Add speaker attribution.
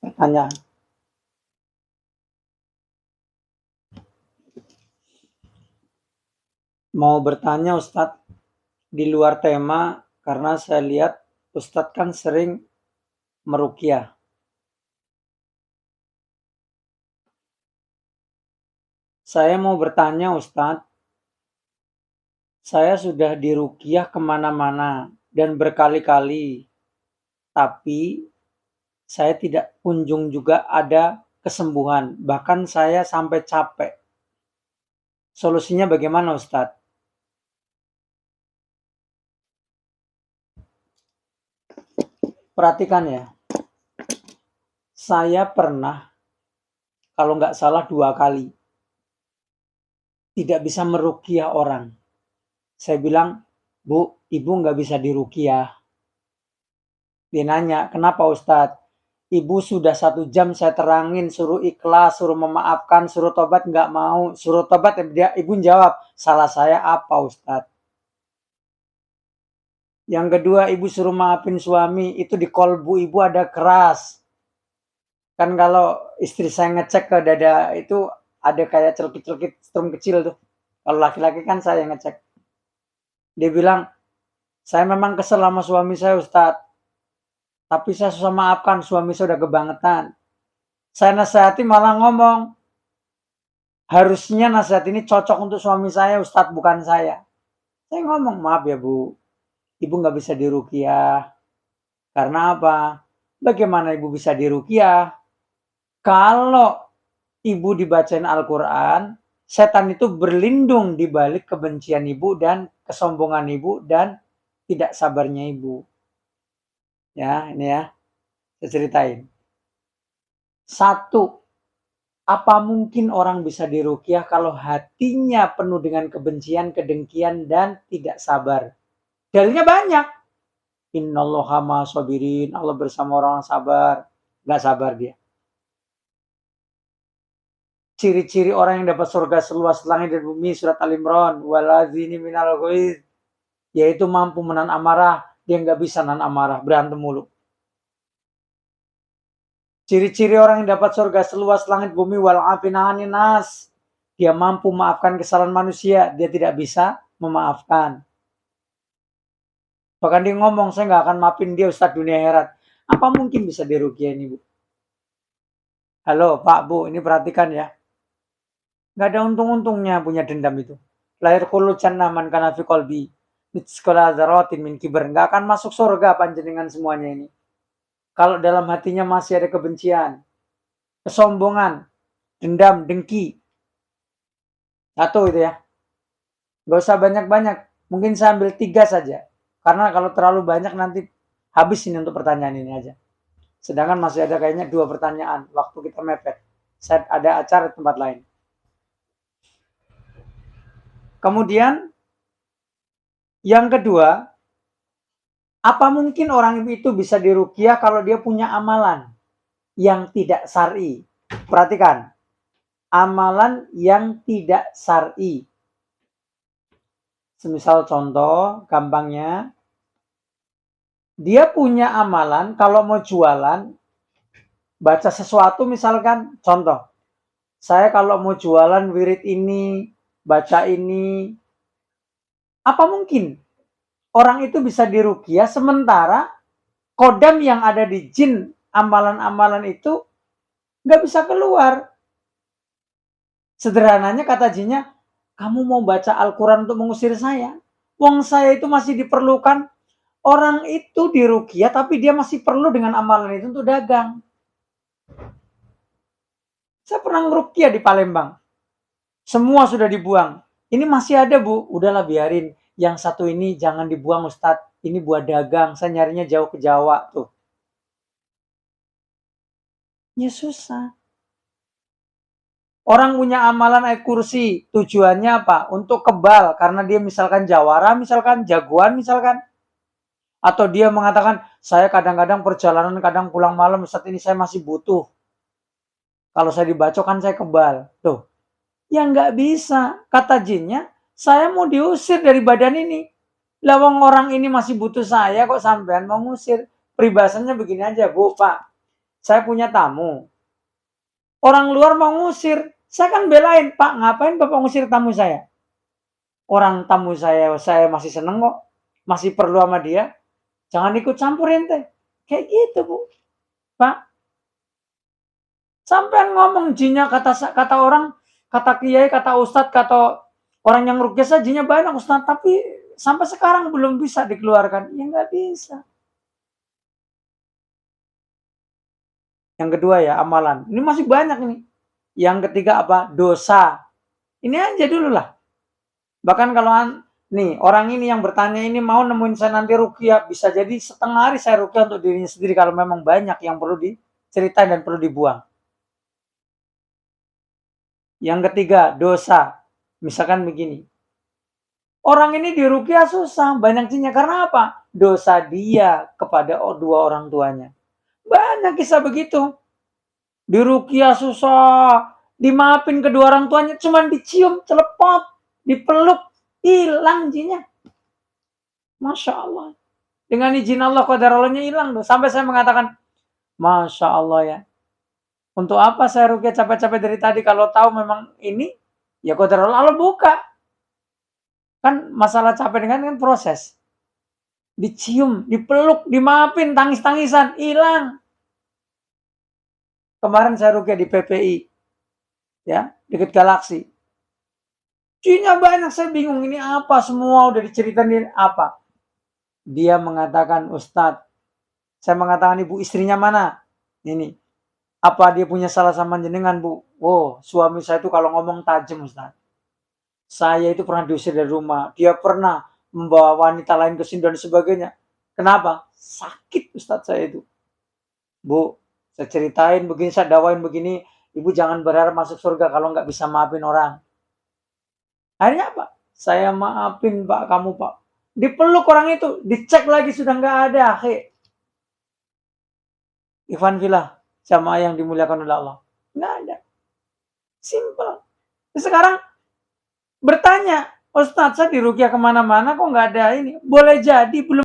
Speaker 1: Pertanyaan. Mau bertanya Ustadz, di luar tema, karena saya lihat Ustadz kan sering meruqyah. Saya mau bertanya Ustadz, saya sudah diruqyah kemana-mana dan berkali-kali, tapi saya tidak kunjung juga ada kesembuhan, bahkan saya sampai capek. Solusinya bagaimana Ustadz? Perhatikan ya, saya pernah, kalau nggak salah 2 kali, tidak bisa meruqyah orang. Saya bilang, Bu, Ibu nggak bisa diruqyah. Dia nanya, kenapa Ustadz? Ibu sudah 1 jam saya terangin, suruh ikhlas, suruh memaafkan, suruh tobat, nggak mau. Suruh tobat, Ibu jawab, salah saya apa Ustadz? Yang kedua, Ibu suruh maafin suami, itu di kolbu Ibu ada keras. Kan kalau istri saya ngecek ke dada itu ada kayak celkit-celkit strum kecil tuh. Kalau laki-laki kan saya yang ngecek. Dia bilang, saya memang kesel sama suami saya Ustadz. Tapi saya susah maafkan, suami saya udah kebangetan. Saya nasihati malah ngomong, harusnya nasihat ini cocok untuk suami saya Ustadz, bukan saya. Saya ngomong, maaf ya Bu, Ibu nggak bisa diruqyah. Karena apa? Bagaimana Ibu bisa diruqyah? Kalau Ibu dibacain Al-Quran, setan itu berlindung di balik kebencian Ibu dan kesombongan Ibu dan tidak sabarnya Ibu. Ya, ini ya, saya ceritain. 1, apa mungkin orang bisa diruqyah kalau hatinya penuh dengan kebencian, kedengkian, dan tidak sabar? Dalilnya banyak. Innallaha ma'as-sabirin, Allah bersama orang sabar. Gak sabar dia. Ciri-ciri orang yang dapat surga seluas langit dan bumi, surat Al-Imran. Waladzini minal ghaidz, yaitu mampu menahan amarah. Dia nggak bisa nahan amarah, berantem mulu. Ciri-ciri orang yang dapat surga seluas langit bumi, wal afina anin nas, dia mampu memaafkan kesalahan manusia, dia tidak bisa memaafkan. Bahkan dia ngomong, saya nggak akan maafin dia Ustadz dunia akhirat. Apa mungkin bisa diruqyah ini Bu? Halo Pak Bu, ini perhatikan ya. Nggak ada untung-untungnya punya dendam itu. Lahir khulu jannah man kana fi qalbi mithqala dzarratin min kibr. Nggak akan masuk surga panjenengan semuanya ini. Kalau dalam hatinya masih ada kebencian, kesombongan, dendam, dengki. Satu itu ya. Nggak usah banyak-banyak. Mungkin saya ambil 3 saja. Karena kalau terlalu banyak nanti habis ini untuk pertanyaan ini aja. Sedangkan masih ada kayaknya 2 pertanyaan. Waktu kita mepet. Saya ada acara di tempat lain. Kemudian yang kedua, apa mungkin orang itu bisa diruqyah kalau dia punya amalan yang tidak syar'i? Perhatikan, amalan yang tidak syar'i. Semisal contoh, gampangnya, dia punya amalan kalau mau jualan, baca sesuatu misalkan, contoh, saya kalau mau jualan wirid ini, baca ini, apa mungkin orang itu bisa diruqyah sementara kodam yang ada di jin amalan-amalan itu nggak bisa keluar. Sederhananya kata jinnya, kamu mau baca Al-Quran untuk mengusir saya? Wong saya itu masih diperlukan. Orang itu diruqyah tapi dia masih perlu dengan amalan itu untuk dagang. Saya pernah ngeruqyah di Palembang. Semua sudah dibuang. Ini masih ada Bu, udahlah biarin. Yang satu ini jangan dibuang Ustadz. Ini buat dagang, saya nyarinya jauh ke Jawa tuh. Ya susah. Orang punya amalan ayat kursi, tujuannya apa? Untuk kebal, karena dia misalkan jawara, misalkan jagoan, misalkan. Atau dia mengatakan, saya kadang-kadang perjalanan, kadang pulang malam, saat ini saya masih butuh. Kalau saya dibacok kan saya kebal. Tuh, ya nggak bisa. Kata jinnya, saya mau diusir dari badan ini. Lawang orang ini masih butuh saya kok sampean mau ngusir. Peribahasannya begini aja, Bu, Pak. saya punya tamu. Orang luar mau ngusir, saya kan belain, "Pak, ngapain Bapak ngusir tamu saya? Orang tamu saya masih seneng kok, masih perlu sama dia, jangan ikut campur ente." Kayak gitu, Bu. Pak, sampean ngomong jinnya kata orang, kata kiai, kata ustadz, kata orang yang rukyah saja jinnya banyak Ustadz, tapi sampai sekarang belum bisa dikeluarkan. Ya nggak bisa. Yang kedua ya, amalan. Ini masih banyak nih. Yang ketiga apa? Dosa. Ini aja dulu lah. Bahkan kalau nih orang ini yang bertanya ini mau nemuin saya nanti rukyah, bisa jadi setengah hari saya rukyah untuk dirinya sendiri kalau memang banyak yang perlu diceritain dan perlu dibuang. Yang ketiga, dosa. Misalkan begini. Orang ini dirukyah susah, banyak jinnya. Karena apa? Dosa dia kepada dua orang tuanya. Banyak kisah begitu. Dirukyah susah, dimaafin kedua orang tuanya, cuman dicium, celepot, dipeluk, hilang jinnya. Masya Allah. Dengan izin Allah, qadarallahnya hilang tuh. Sampai saya mengatakan, Masya Allah ya. Untuk apa saya rukyah capek-capek dari tadi kalau tahu memang ini, ya qadarallah Allah buka. Kan masalah capek dengan kan proses. Dicium, dipeluk, dimaafin, tangis-tangisan, hilang. Kemarin saya rukyah di PPI, ya, dekat Galaksi. Jinnya banyak, saya bingung ini apa, semua udah diceritain apa. Dia mengatakan, Ustadz, saya mengatakan ibu istrinya mana? Ini, apa dia punya salah sama jenengan Bu? Oh, suami saya itu kalau ngomong tajam Ustadz. Saya itu pernah diusir dari rumah, dia pernah membawa wanita lain ke sini dan sebagainya. Kenapa? Sakit Ustadz saya itu. Bu, saya ceritain begini, saya dakwain begini, ibu jangan berharap masuk surga kalau nggak bisa maafin orang. Akhirnya apa? Saya maafin Pak, kamu Pak. Dipeluk orang itu, dicek lagi sudah nggak ada. Ikhwan fillah, jamaah yang dimuliakan oleh Allah. Nggak ada. Simple. Sekarang bertanya, Ustadz saya dirukyah kemana-mana kok nggak ada ini. Boleh jadi belum